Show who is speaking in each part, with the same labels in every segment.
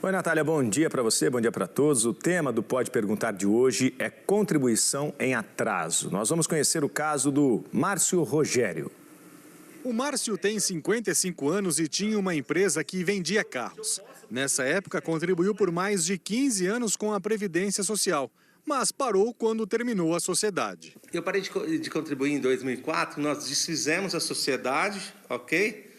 Speaker 1: Oi, Natália, bom dia para você, bom dia para todos. O tema do Pode Perguntar de hoje é contribuição em atraso. Nós vamos conhecer o caso do Márcio Rogério.
Speaker 2: O Márcio tem 55 anos e tinha uma empresa que vendia carros. Nessa época, contribuiu por mais de 15 anos com a Previdência Social, mas parou quando terminou a sociedade.
Speaker 3: Eu parei de contribuir em 2004, nós desfizemos a sociedade, ok?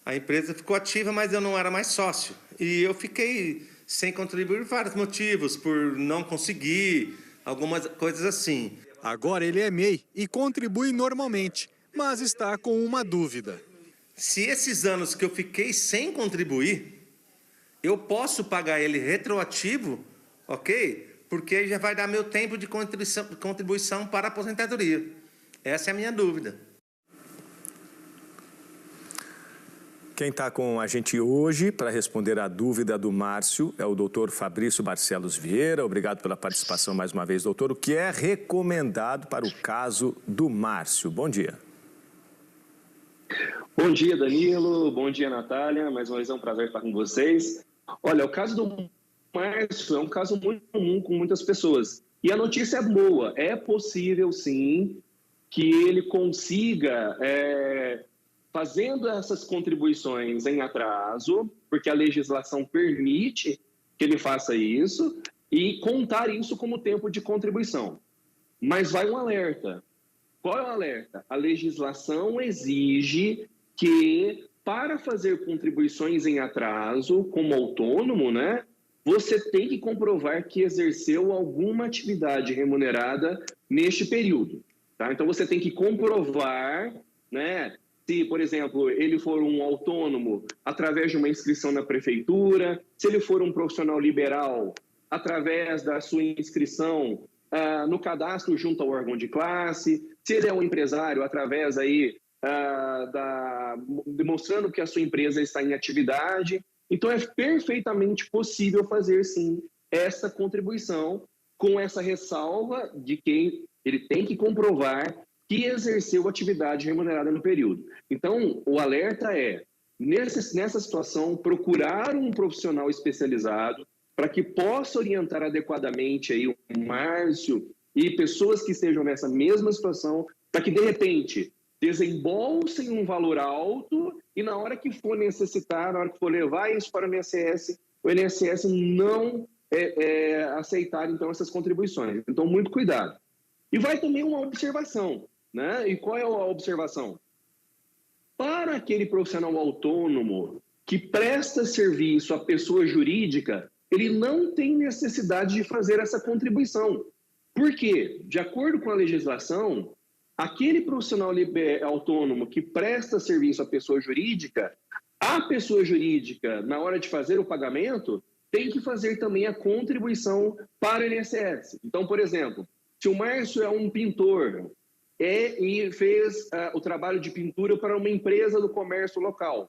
Speaker 3: A empresa ficou ativa, mas eu não era mais sócio. E eu fiquei sem contribuir por vários motivos, por não conseguir, algumas coisas assim.
Speaker 2: Agora ele é MEI e contribui normalmente, mas está com uma dúvida.
Speaker 3: Se esses anos que eu fiquei sem contribuir, eu posso pagar ele retroativo, ok? Porque já vai dar meu tempo de contribuição para a aposentadoria. Essa é a minha dúvida.
Speaker 1: Quem está com a gente hoje para responder a dúvida do Márcio é o doutor Fabrício Barcelos Vieira. Obrigado pela participação mais uma vez, doutor. O que é recomendado para o caso do Márcio? Bom dia.
Speaker 4: Bom dia, Danilo. Bom dia, Natália. Mais uma vez é um prazer estar com vocês. Olha, o caso do Márcio é um caso muito comum com muitas pessoas. E a notícia é boa. É possível, sim, que ele consiga, fazendo essas contribuições em atraso, porque a legislação permite que ele faça isso, e contar isso como tempo de contribuição. Mas vai um alerta. Qual é o alerta? A legislação exige que, para fazer contribuições em atraso, como autônomo, né, você tem que comprovar que exerceu alguma atividade remunerada neste período. Tá? Então, você tem que comprovar, né, se, por exemplo, ele for um autônomo através de uma inscrição na prefeitura, se ele for um profissional liberal através da sua inscrição no cadastro junto ao órgão de classe, se ele é um empresário através aí demonstrando que a sua empresa está em atividade. Então é perfeitamente possível fazer sim essa contribuição com essa ressalva de que ele tem que comprovar que exerceu atividade remunerada no período. Então o alerta é, nessa situação, procurar um profissional especializado para que possa orientar adequadamente aí o Márcio e pessoas que estejam nessa mesma situação, para que, de repente, desembolsem um valor alto e, na hora que for necessitar, na hora que for levar isso para o INSS não aceitar, então, essas contribuições. Então, muito cuidado. E vai também uma observação, né? E qual é a observação? Para aquele profissional autônomo que presta serviço à pessoa jurídica, ele não tem necessidade de fazer essa contribuição. Por quê? De acordo com a legislação, aquele profissional autônomo que presta serviço à pessoa jurídica, a pessoa jurídica, na hora de fazer o pagamento, tem que fazer também a contribuição para o INSS. Então, por exemplo, se o Márcio é um pintor e fez o trabalho de pintura para uma empresa do comércio local,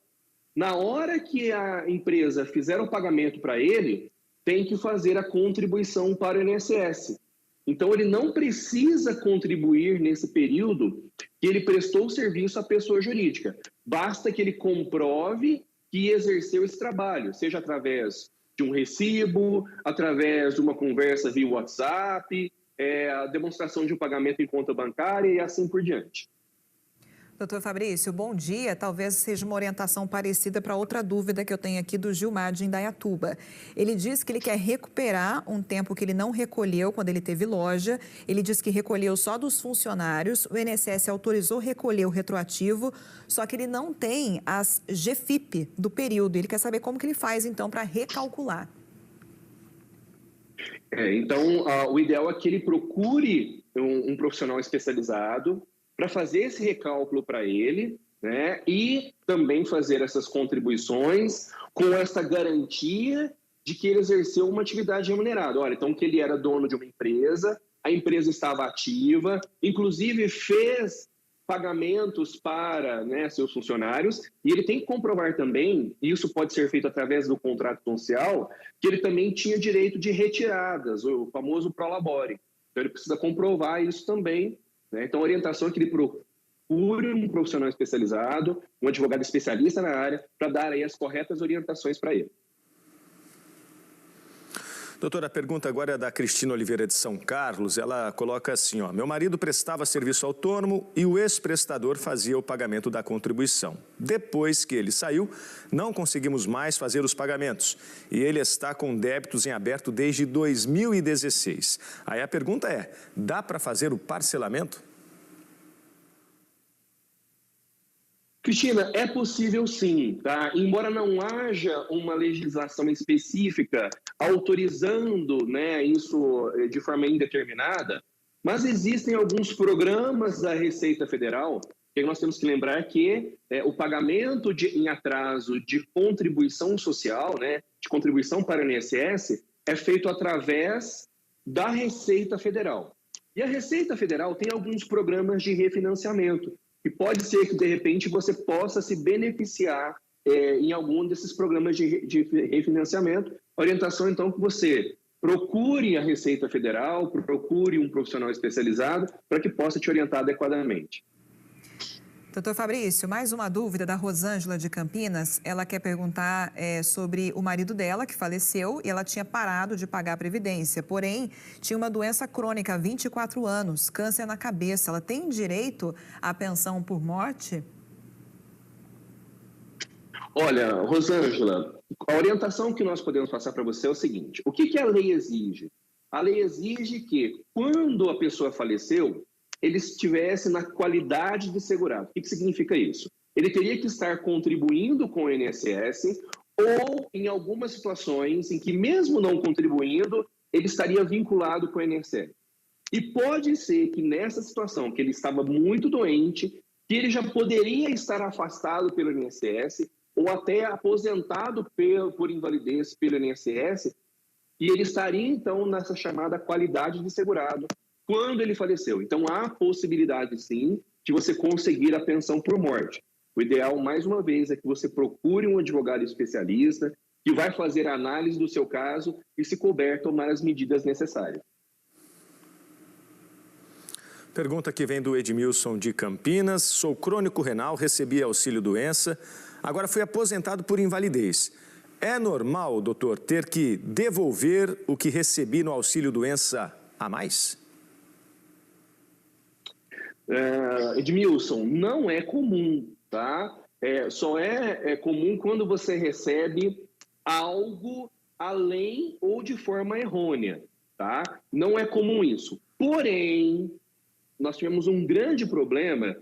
Speaker 4: na hora que a empresa fizer o pagamento para ele, tem que fazer a contribuição para o INSS. Então, ele não precisa contribuir nesse período que ele prestou o serviço à pessoa jurídica. Basta que ele comprove que exerceu esse trabalho, seja através de um recibo, através de uma conversa via WhatsApp, a demonstração de um pagamento em conta bancária e assim por diante.
Speaker 5: Doutor Fabrício, bom dia. Talvez seja uma orientação parecida para outra dúvida que eu tenho aqui do Gilmar de Indaiatuba. Ele diz que ele quer recuperar um tempo que ele não recolheu quando ele teve loja. Ele diz que recolheu só dos funcionários. O INSS autorizou recolher o retroativo, só que ele não tem as GFIP do período. Ele quer saber como que ele faz, então, para recalcular.
Speaker 4: Então, o ideal é que ele procure um profissional especializado para fazer esse recálculo para ele, né? E também fazer essas contribuições com essa garantia de que ele exerceu uma atividade remunerada. Olha, então que ele era dono de uma empresa, a empresa estava ativa, inclusive fez pagamentos para, né, seus funcionários, e ele tem que comprovar também, e isso pode ser feito através do contrato social, que ele também tinha direito de retiradas, o famoso prolabore. Então ele precisa comprovar isso também. Então, a orientação é que ele procure um profissional especializado, um advogado especialista na área, para dar aí as corretas orientações para ele.
Speaker 1: Doutora, a pergunta agora é da Cristina Oliveira de São Carlos. Ela coloca assim, ó: meu marido prestava serviço autônomo e o ex-prestador fazia o pagamento da contribuição. Depois que ele saiu, não conseguimos mais fazer os pagamentos e ele está com débitos em aberto desde 2016. Aí a pergunta é, dá para fazer o parcelamento?
Speaker 4: Cristina, é possível sim, tá? Embora não haja uma legislação específica autorizando, né, isso de forma indeterminada, mas existem alguns programas da Receita Federal que nós temos que lembrar que o pagamento em atraso de contribuição social, né, de contribuição para o INSS, é feito através da Receita Federal. E a Receita Federal tem alguns programas de refinanciamento. E pode ser que, de repente, você possa se beneficiar em algum desses programas de refinanciamento. A orientação, então, que você procure a Receita Federal, procure um profissional especializado para que possa te orientar adequadamente.
Speaker 5: Doutor Fabrício, mais uma dúvida da Rosângela de Campinas. Ela quer perguntar sobre o marido dela, que faleceu, e ela tinha parado de pagar a Previdência. Porém, tinha uma doença crônica há 24 anos, câncer na cabeça. Ela tem direito à pensão por morte?
Speaker 4: Olha, Rosângela, a orientação que nós podemos passar para você é o seguinte: o que a lei exige? A lei exige que, quando a pessoa faleceu, ele estivesse na qualidade de segurado. O que significa isso? Ele teria que estar contribuindo com o INSS ou, em algumas situações em que, mesmo não contribuindo, ele estaria vinculado com o INSS. E pode ser que nessa situação, que ele estava muito doente, que ele já poderia estar afastado pelo INSS ou até aposentado por invalidez pelo INSS, e ele estaria, então, nessa chamada qualidade de segurado quando ele faleceu. Então, há possibilidade, sim, de você conseguir a pensão por morte. O ideal, mais uma vez, é que você procure um advogado especialista que vai fazer a análise do seu caso e, se couber, tomar as medidas necessárias.
Speaker 1: Pergunta que vem do Edmilson de Campinas. Sou crônico renal, recebi auxílio-doença, agora fui aposentado por invalidez. É normal, doutor, ter que devolver o que recebi no auxílio-doença a mais?
Speaker 4: Edmilson, não é comum, tá? Só é comum quando você recebe algo além ou de forma errônea, tá? Não é comum isso. Porém, nós tivemos um grande problema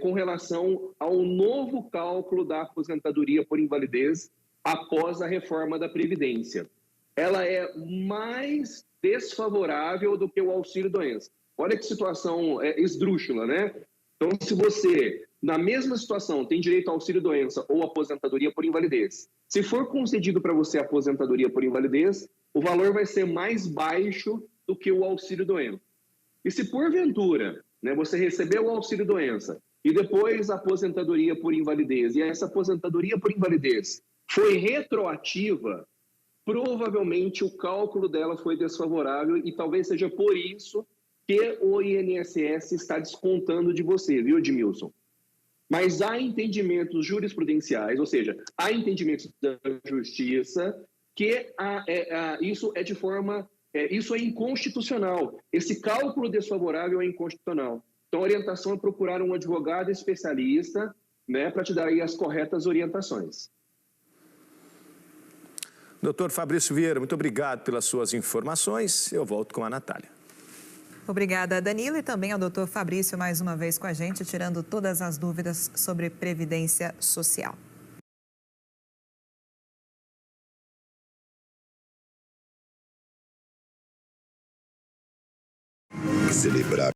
Speaker 4: com relação ao novo cálculo da aposentadoria por invalidez após a reforma da Previdência. Ela é mais desfavorável do que o auxílio-doença. Olha que situação esdrúxula, né? Então, se você, na mesma situação, tem direito ao auxílio-doença ou aposentadoria por invalidez, se for concedido para você a aposentadoria por invalidez, o valor vai ser mais baixo do que o auxílio-doença. E se, porventura, né, você recebeu o auxílio-doença e depois a aposentadoria por invalidez, e essa aposentadoria por invalidez foi retroativa, provavelmente o cálculo dela foi desfavorável e talvez seja por isso que o INSS está descontando de você, viu, Edmilson? Mas há entendimentos jurisprudenciais, ou seja, há entendimentos da justiça que isso é de forma, isso é inconstitucional. Esse cálculo desfavorável é inconstitucional. Então, a orientação é procurar um advogado especialista, né, para te dar aí as corretas orientações.
Speaker 1: Doutor Fabrício Vieira, muito obrigado pelas suas informações. Eu volto com a Natália.
Speaker 5: Obrigada, Danilo, e também ao doutor Fabrício mais uma vez com a gente, tirando todas as dúvidas sobre Previdência Social.
Speaker 6: Celebrar